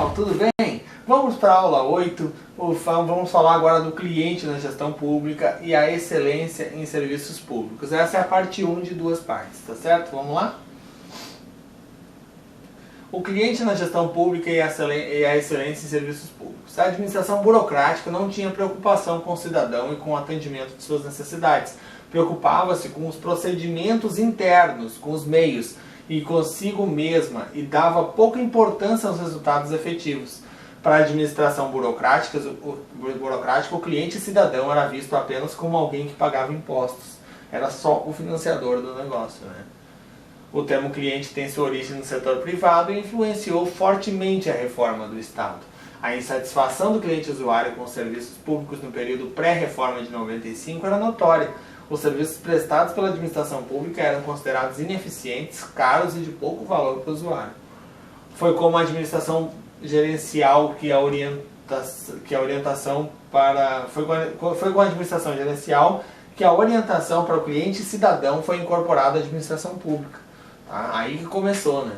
pessoal, tudo bem? Vamos para a aula 8, vamos falar agora do cliente na gestão pública e a excelência em serviços públicos. Essa é a parte 1 de duas partes, tá certo? Vamos lá? O cliente na gestão pública e a excelência em serviços públicos. A administração burocrática não tinha preocupação com o cidadão e com o atendimento de suas necessidades. Preocupava-se com os procedimentos internos, com os meios e consigo mesma e dava pouca importância aos resultados efetivos. Para a administração burocrática, o cliente cidadão era visto apenas como alguém que pagava impostos. Era só o financiador do negócio, né? O termo cliente tem sua origem no setor privado e influenciou fortemente a reforma do Estado. A insatisfação do cliente usuário com os serviços públicos no período pré-reforma de 95 era notória. Os serviços prestados pela administração pública eram considerados ineficientes, caros e de pouco valor para o usuário. Foi como a administração gerencial que a orientação para o cliente cidadão foi incorporada à administração pública. Tá? Aí que começou, né?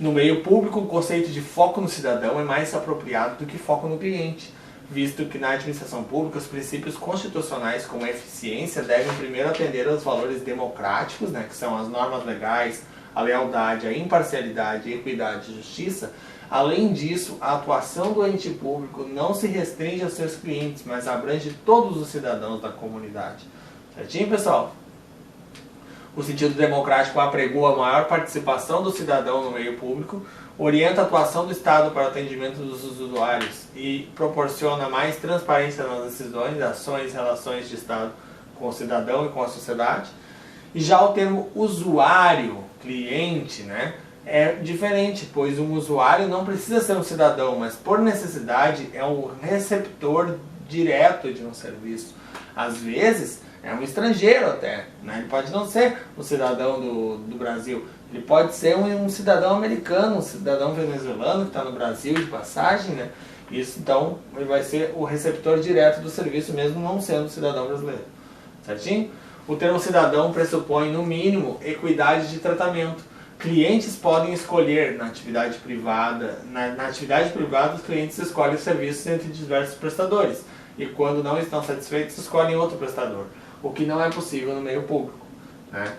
No meio público, o conceito de foco no cidadão é mais apropriado do que foco no cliente, visto que na administração pública os princípios constitucionais como a eficiência devem primeiro atender aos valores democráticos, né, que são as normas legais, a lealdade, a imparcialidade, a equidade e justiça. Além disso, a atuação do ente público não se restringe aos seus clientes, mas abrange todos os cidadãos da comunidade. Certinho, pessoal? O sentido democrático apregou a maior participação do cidadão no meio público, orienta a atuação do Estado para o atendimento dos usuários e proporciona mais transparência nas decisões, ações e relações de Estado com o cidadão e com a sociedade. E já o termo usuário, cliente, né, é diferente, pois um usuário não precisa ser um cidadão, mas por necessidade é um receptor direto de um serviço. Às vezes é um estrangeiro até, né? Ele pode não ser um cidadão do Brasil, ele pode ser um cidadão americano, um cidadão venezuelano que está no Brasil de passagem, né? Isso, então, ele vai ser o receptor direto do serviço, mesmo não sendo cidadão brasileiro. Certinho? O termo cidadão pressupõe, no mínimo, equidade de tratamento. Clientes podem escolher na atividade privada. Na atividade privada, os clientes escolhem os serviços entre diversos prestadores. E quando não estão satisfeitos, escolhem outro prestador. O que não é possível no meio público, né?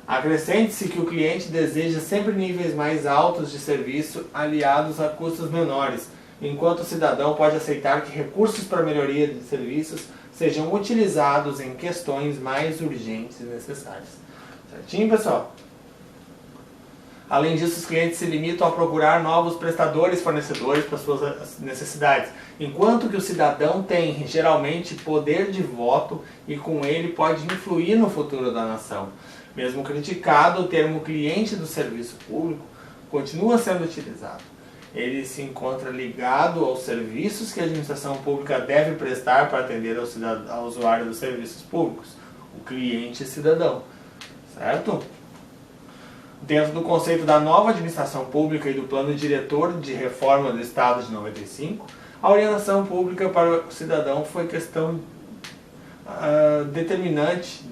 Acrescente-se que o cliente deseja sempre níveis mais altos de serviço aliados a custos menores, enquanto o cidadão pode aceitar que recursos para melhoria de serviços sejam utilizados em questões mais urgentes e necessárias. Certinho, pessoal? Além disso, os clientes se limitam a procurar novos prestadores fornecedores para suas necessidades, enquanto que o cidadão tem, geralmente, poder de voto e com ele pode influir no futuro da nação. Mesmo criticado, o termo cliente do serviço público continua sendo utilizado. Ele se encontra ligado aos serviços que a administração pública deve prestar para atender ao usuário dos serviços públicos, o cliente cidadão, certo? Dentro do conceito da nova administração pública e do plano diretor de reforma do Estado de 95, a orientação pública para o cidadão foi questão determinante.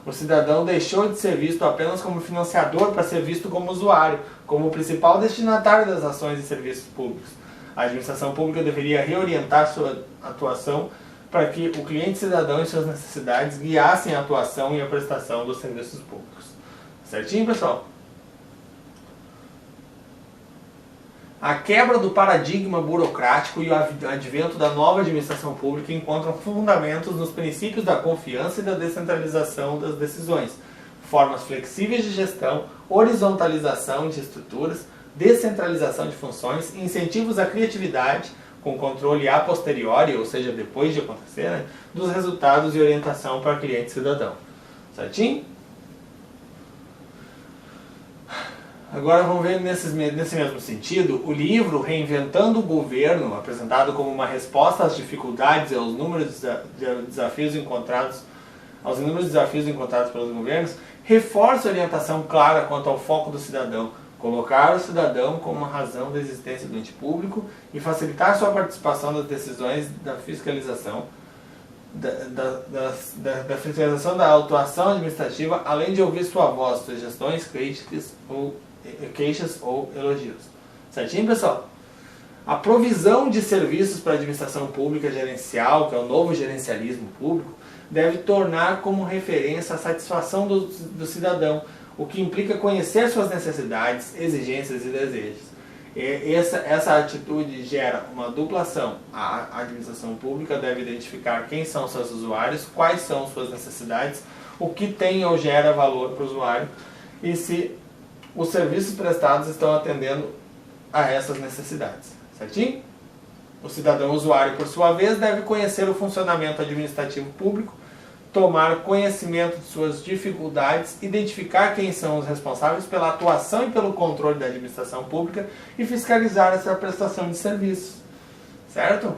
O cidadão deixou de ser visto apenas como financiador para ser visto como usuário, como o principal destinatário das ações e serviços públicos. A administração pública deveria reorientar sua atuação para que o cliente cidadão e suas necessidades guiassem a atuação e a prestação dos serviços públicos. Certinho, pessoal? A quebra do paradigma burocrático e o advento da nova administração pública encontram fundamentos nos princípios da confiança e da descentralização das decisões, formas flexíveis de gestão, horizontalização de estruturas, descentralização de funções, incentivos à criatividade, com controle a posteriori, ou seja, depois de acontecer, né, dos resultados e orientação para cliente cidadão. Certinho? Agora vamos ver nesse mesmo sentido, o livro Reinventando o Governo, apresentado como uma resposta às dificuldades e aos inúmeros desafios encontrados pelos governos, reforça a orientação clara quanto ao foco do cidadão, colocar o cidadão como uma razão da existência do ente público e facilitar sua participação nas decisões da fiscalização, da fiscalização da autuação administrativa, além de ouvir sua voz, sugestões, queixas ou elogios. Certinho, pessoal? A provisão de serviços para a administração pública gerencial, que é o novo gerencialismo público, deve tornar como referência a satisfação do cidadão, o que implica conhecer suas necessidades, exigências e desejos. Essa atitude gera uma dupla ação. A administração pública deve identificar quem são seus usuários, quais são suas necessidades, o que tem ou gera valor para o usuário e se os serviços prestados estão atendendo a essas necessidades. Certinho? O cidadão usuário, por sua vez, deve conhecer o funcionamento administrativo público, tomar conhecimento de suas dificuldades, identificar quem são os responsáveis pela atuação e pelo controle da administração pública e fiscalizar essa prestação de serviços. Certo?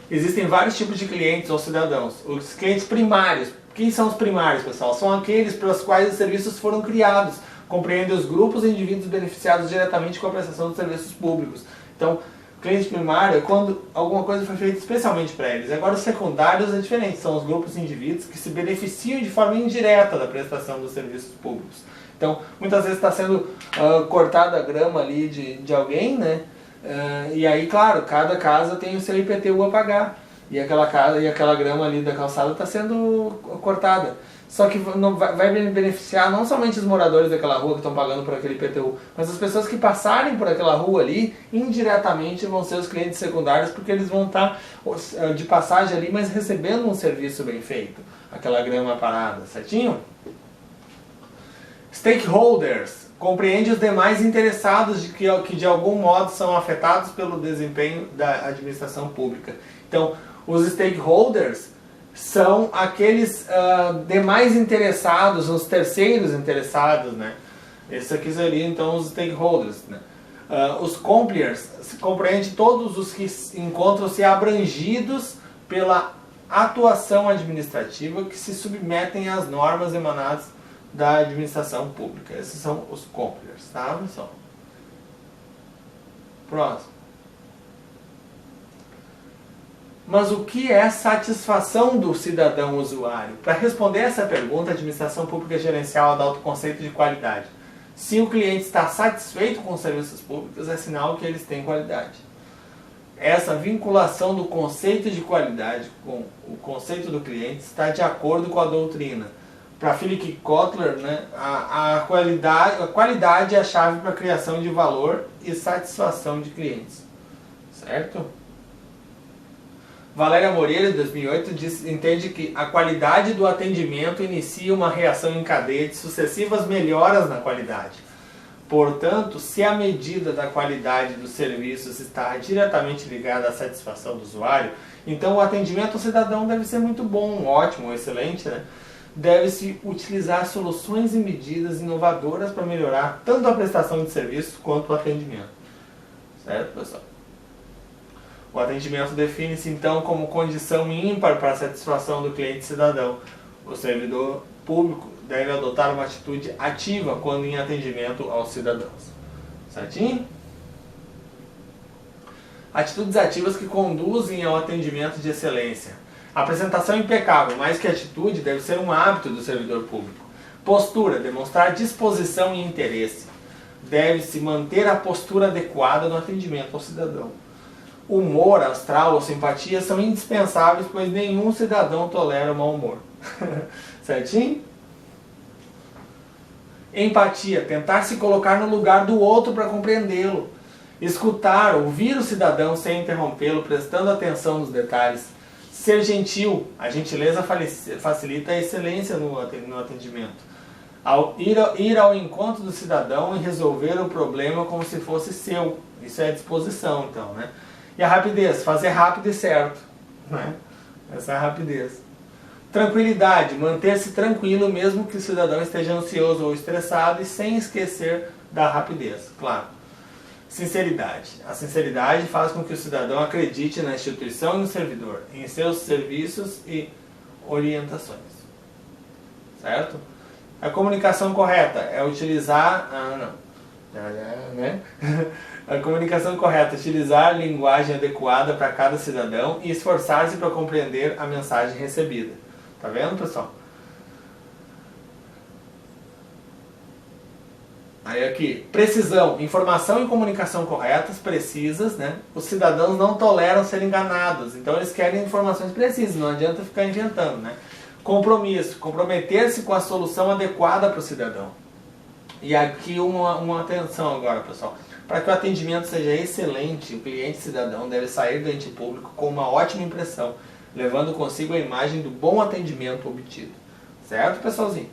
Existem vários tipos de clientes ou cidadãos. Os clientes primários. Quem são os primários, pessoal? São aqueles pelos quais os serviços foram criados. Compreende os grupos e indivíduos beneficiados diretamente com a prestação de serviços públicos. Então, cliente primário é quando alguma coisa foi feita especialmente para eles. Agora, os secundários é diferente. São os grupos e indivíduos que se beneficiam de forma indireta da prestação dos serviços públicos. Então, muitas vezes está sendo cortada a grama ali de alguém, né? E aí, claro, cada casa tem o seu IPTU a pagar. E aquela grama ali da calçada está sendo cortada. Só que não vai beneficiar não somente os moradores daquela rua que estão pagando por aquele IPTU, mas as pessoas que passarem por aquela rua ali, indiretamente vão ser os clientes secundários, porque eles vão estar de passagem ali, mas recebendo um serviço bem feito. Aquela grama parada, certinho? Stakeholders. Compreende os demais interessados que de algum modo são afetados pelo desempenho da administração pública. Então, os stakeholders são aqueles demais interessados, os terceiros interessados, né? Esses aqui seriam então os stakeholders, né? Os compliers compreende todos os que encontram-se abrangidos pela atuação administrativa que se submetem às normas emanadas da administração pública. Esses são os compliers, tá, pessoal? Próximo. Mas o que é satisfação do cidadão usuário? Para responder essa pergunta, a administração pública gerencial adota o conceito de qualidade. Se o cliente está satisfeito com os serviços públicos, é sinal que eles têm qualidade. Essa vinculação do conceito de qualidade com o conceito do cliente está de acordo com a doutrina. Para Philip Kotler, né, a qualidade é a chave para a criação de valor e satisfação de clientes. Certo? Valéria Moreira, de 2008, entende que a qualidade do atendimento inicia uma reação em cadeia de sucessivas melhoras na qualidade. Portanto, se a medida da qualidade dos serviços está diretamente ligada à satisfação do usuário, então o atendimento ao cidadão deve ser muito bom, ótimo, excelente, né? Deve-se utilizar soluções e medidas inovadoras para melhorar tanto a prestação de serviços quanto o atendimento. Certo, pessoal? O atendimento define-se então como condição ímpar para a satisfação do cliente cidadão. O servidor público deve adotar uma atitude ativa quando em atendimento aos cidadãos. Certinho? Atitudes ativas que conduzem ao atendimento de excelência. Apresentação impecável, mais que atitude, deve ser um hábito do servidor público. Postura, demonstrar disposição e interesse. Deve-se manter a postura adequada no atendimento ao cidadão. Humor, astral ou simpatia são indispensáveis, pois nenhum cidadão tolera o mau humor. Certinho? Empatia, tentar se colocar no lugar do outro para compreendê-lo. Escutar, ouvir o cidadão sem interrompê-lo, prestando atenção nos detalhes. Ser gentil, a gentileza facilita a excelência no atendimento. Ir ao encontro do cidadão e resolver o problema como se fosse seu. Isso é disposição, então, né? E a rapidez, fazer rápido e certo, né? Essa é a rapidez. Tranquilidade, manter-se tranquilo mesmo que o cidadão esteja ansioso ou estressado e sem esquecer da rapidez, claro. Sinceridade. A sinceridade faz com que o cidadão acredite na instituição e no servidor, em seus serviços e orientações. Certo? A comunicação correta é utilizar... né? A comunicação correta é utilizar a linguagem adequada para cada cidadão e esforçar-se para compreender a mensagem recebida. Tá vendo, pessoal? Aí aqui, precisão, informação e comunicação corretas, precisas, né? Os cidadãos não toleram ser enganados, então eles querem informações precisas, não adianta ficar inventando, né? Compromisso, comprometer-se com a solução adequada para o cidadão. E aqui uma atenção agora, pessoal. Para que o atendimento seja excelente, o cliente cidadão deve sair do ente público com uma ótima impressão, levando consigo a imagem do bom atendimento obtido. Certo, pessoalzinho?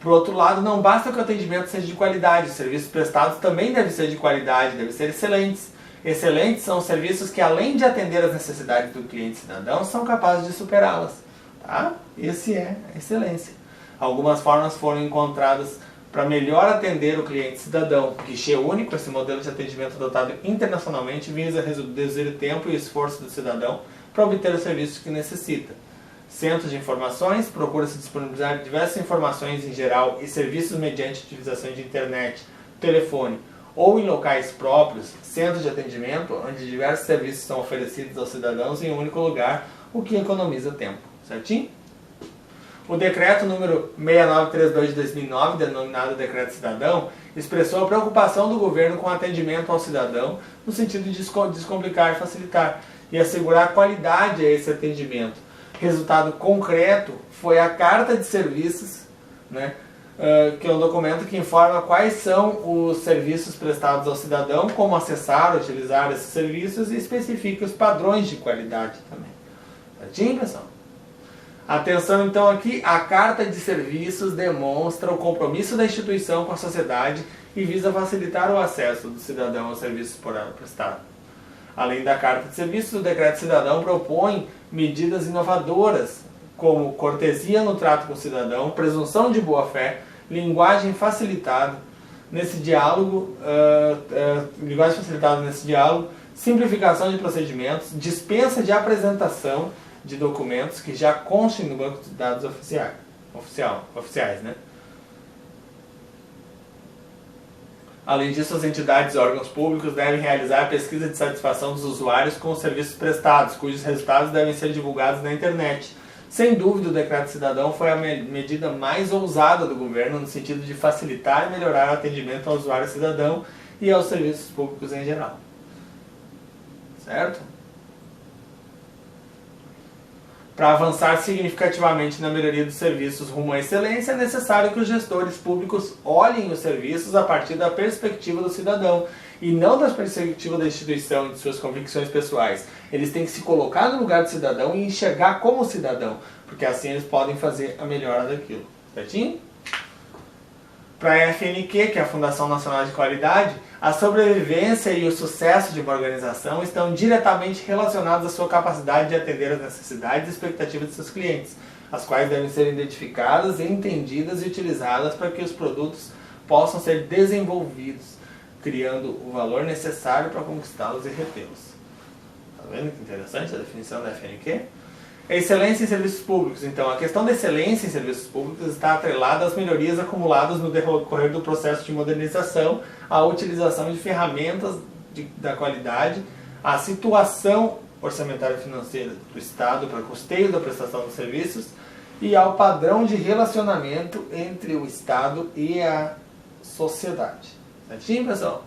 Por outro lado, não basta que o atendimento seja de qualidade, os serviços prestados também devem ser de qualidade, devem ser excelentes. Excelentes são os serviços que, além de atender às necessidades do cliente cidadão, são capazes de superá-las. Tá? Esse é a excelência. Algumas formas foram encontradas para melhor atender o cliente cidadão. Guichê único, esse modelo de atendimento adotado internacionalmente, visa reduzir o tempo e o esforço do cidadão para obter os serviços que necessita. Centros de informações, procura-se disponibilizar diversas informações em geral e serviços mediante utilização de internet, telefone ou em locais próprios, centros de atendimento, onde diversos serviços são oferecidos aos cidadãos em um único lugar, o que economiza tempo. Certinho? O decreto número 6932 de 2009, denominado Decreto Cidadão, expressou a preocupação do governo com o atendimento ao cidadão, no sentido de descomplicar e facilitar, e assegurar qualidade a esse atendimento. Resultado concreto foi a Carta de Serviços, né, que é um documento que informa quais são os serviços prestados ao cidadão, como acessar, utilizar esses serviços e especifica os padrões de qualidade também. Certinho, pessoal? Atenção então aqui, a Carta de Serviços demonstra o compromisso da instituição com a sociedade e visa facilitar o acesso do cidadão aos serviços por ela prestados. Além da Carta de Serviços, o Decreto Cidadão propõe medidas inovadoras, como cortesia no trato com o cidadão, presunção de boa-fé, linguagem facilitada nesse diálogo, simplificação de procedimentos, dispensa de apresentação de documentos que já constem no banco de dados oficiais, né? Além disso, as entidades e órgãos públicos devem realizar a pesquisa de satisfação dos usuários com os serviços prestados, cujos resultados devem ser divulgados na internet. Sem dúvida, o Decreto Cidadão foi a medida mais ousada do governo no sentido de facilitar e melhorar o atendimento ao usuário cidadão e aos serviços públicos em geral. Certo? Para avançar significativamente na melhoria dos serviços rumo à excelência, é necessário que os gestores públicos olhem os serviços a partir da perspectiva do cidadão e não da perspectiva da instituição e de suas convicções pessoais. Eles têm que se colocar no lugar do cidadão e enxergar como cidadão, porque assim eles podem fazer a melhora daquilo. Certinho? Para a FNQ, que é a Fundação Nacional de Qualidade, a sobrevivência e o sucesso de uma organização estão diretamente relacionados à sua capacidade de atender às necessidades e expectativas de seus clientes, as quais devem ser identificadas, entendidas e utilizadas para que os produtos possam ser desenvolvidos, criando o valor necessário para conquistá-los e retê-los. Está vendo que interessante a definição da FNQ? Excelência em serviços públicos. Então, a questão da excelência em serviços públicos está atrelada às melhorias acumuladas no decorrer do processo de modernização, à utilização de ferramentas da qualidade, à situação orçamentária e financeira do Estado para custeio da prestação dos serviços e ao padrão de relacionamento entre o Estado e a sociedade. Certinho, pessoal?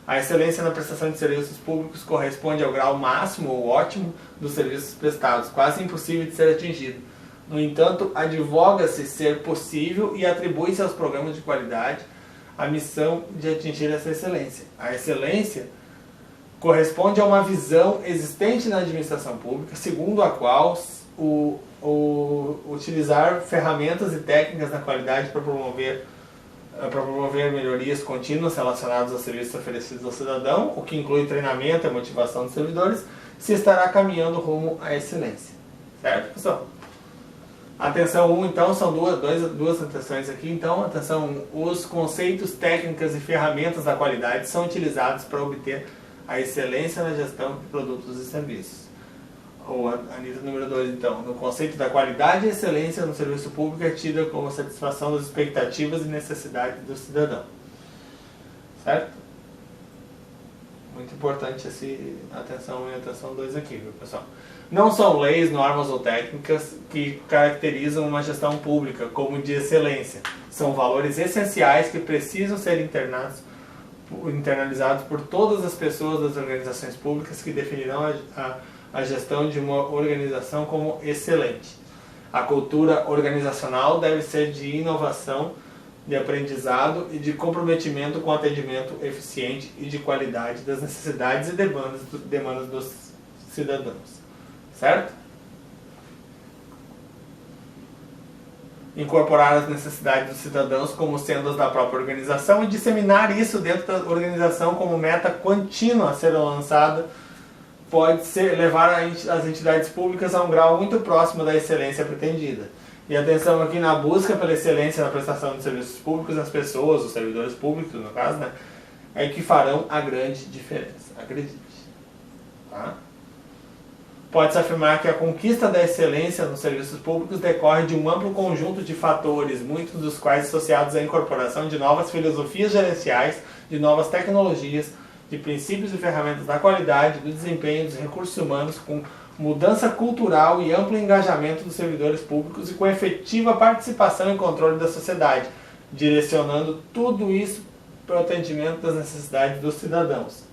A excelência na prestação de serviços públicos corresponde ao grau máximo ou ótimo dos serviços prestados, quase impossível de ser atingido. No entanto, advoga-se ser possível e atribui-se aos programas de qualidade a missão de atingir essa excelência. A excelência corresponde a uma visão existente na administração pública, segundo a qual utilizar ferramentas e técnicas na qualidade para promover melhorias contínuas relacionadas aos serviços oferecidos ao cidadão, o que inclui treinamento e motivação dos servidores, se estará caminhando rumo à excelência. Certo, pessoal? Atenção 1, então, são duas atenções aqui. Então, atenção 1, os conceitos, técnicas e ferramentas da qualidade são utilizados para obter a excelência na gestão de produtos e serviços. Ou a anita número 2, então, no conceito da qualidade e excelência no serviço público é tida como satisfação das expectativas e necessidades do cidadão. Certo? Muito importante esse atenção 1 e atenção 2 aqui, viu, pessoal? Não são leis, normas ou técnicas que caracterizam uma gestão pública como de excelência. São valores essenciais que precisam ser internalizados por todas as pessoas das organizações públicas que definirão a gestão de uma organização como excelente. A cultura organizacional deve ser de inovação, de aprendizado e de comprometimento com atendimento eficiente e de qualidade das necessidades e demandas dos cidadãos. Certo? Incorporar as necessidades dos cidadãos como sendo as da própria organização e disseminar isso dentro da organização como meta contínua a ser lançada pode levar as entidades públicas a um grau muito próximo da excelência pretendida. E atenção aqui na busca pela excelência na prestação de serviços públicos, as pessoas, os servidores públicos no caso, né, é que farão a grande diferença. Acredite. Tá? Pode-se afirmar que a conquista da excelência nos serviços públicos decorre de um amplo conjunto de fatores, muitos dos quais associados à incorporação de novas filosofias gerenciais, de novas tecnologias, de princípios e ferramentas da qualidade, do desempenho dos recursos humanos, com mudança cultural e amplo engajamento dos servidores públicos e com efetiva participação e controle da sociedade, direcionando tudo isso para o atendimento das necessidades dos cidadãos.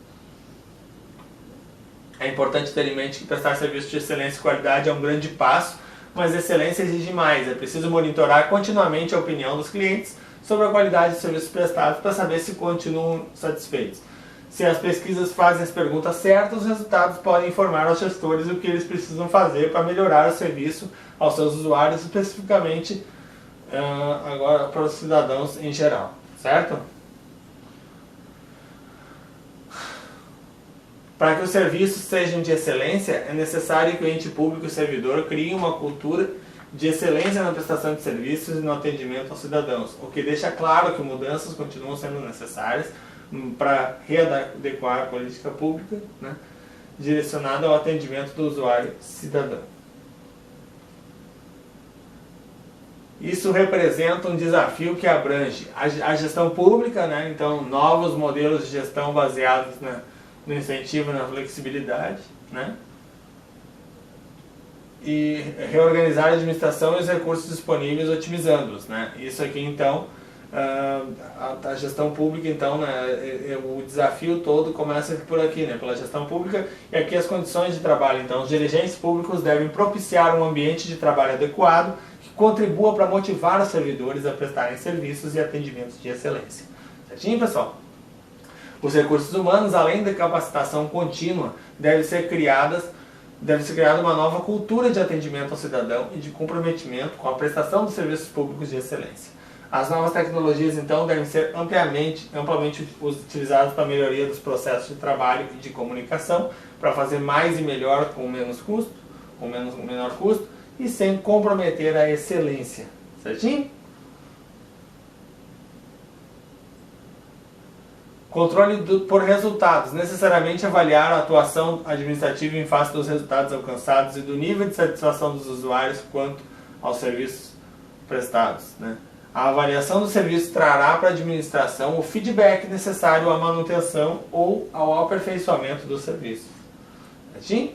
É importante ter em mente que prestar serviço de excelência e qualidade é um grande passo, mas excelência exige mais. É preciso monitorar continuamente a opinião dos clientes sobre a qualidade dos serviços prestados para saber se continuam satisfeitos. Se as pesquisas fazem as perguntas certas, os resultados podem informar aos gestores o que eles precisam fazer para melhorar o serviço aos seus usuários, especificamente agora para os cidadãos em geral, certo? Para que os serviços sejam de excelência, é necessário que o ente público e o servidor criem uma cultura de excelência na prestação de serviços e no atendimento aos cidadãos, o que deixa claro que mudanças continuam sendo necessárias para readequar a política pública, né, direcionada ao atendimento do usuário cidadão. Isso representa um desafio que abrange a gestão pública, né, então novos modelos de gestão baseados no incentivo e na flexibilidade, né, e reorganizar a administração e os recursos disponíveis otimizando-os, né. Isso aqui então a gestão pública, então, né, o desafio todo começa por aqui, né, pela gestão pública, e aqui as condições de trabalho. Então, os dirigentes públicos devem propiciar um ambiente de trabalho adequado que contribua para motivar os servidores a prestarem serviços e atendimentos de excelência. Certinho, pessoal? Os recursos humanos, além da capacitação contínua, deve ser criada uma nova cultura de atendimento ao cidadão e de comprometimento com a prestação dos serviços públicos de excelência. As novas tecnologias, então, devem ser amplamente utilizadas para a melhoria dos processos de trabalho e de comunicação, para fazer mais e melhor com menos custo, menor custo, e sem comprometer a excelência. Certinho? Controle por resultados. Necessariamente avaliar a atuação administrativa em face dos resultados alcançados e do nível de satisfação dos usuários quanto aos serviços prestados, né? A avaliação do serviço trará para a administração o feedback necessário à manutenção ou ao aperfeiçoamento do serviço. Certinho?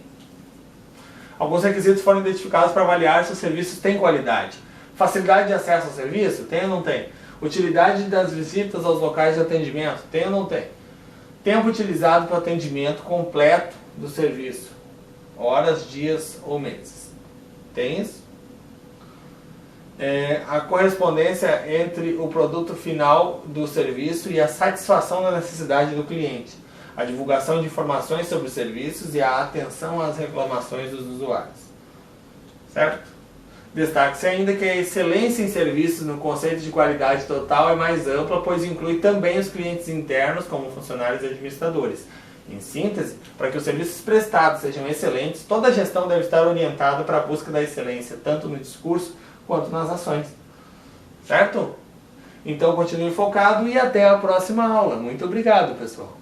Alguns requisitos foram identificados para avaliar se os serviços têm qualidade. Facilidade de acesso ao serviço? Tem ou não tem? Utilidade das visitas aos locais de atendimento? Tem ou não tem? Tempo utilizado para o atendimento completo do serviço? Horas, dias ou meses? Tem isso? A correspondência entre o produto final do serviço e a satisfação da necessidade do cliente, a divulgação de informações sobre os serviços e a atenção às reclamações dos usuários. Certo? Destaque-se ainda que a excelência em serviços no conceito de qualidade total é mais ampla, pois inclui também os clientes internos, como funcionários e administradores. Em síntese, para que os serviços prestados sejam excelentes, toda a gestão deve estar orientada para a busca da excelência, tanto no discurso quanto nas ações. Certo? Então continue focado e até a próxima aula. Muito obrigado, pessoal.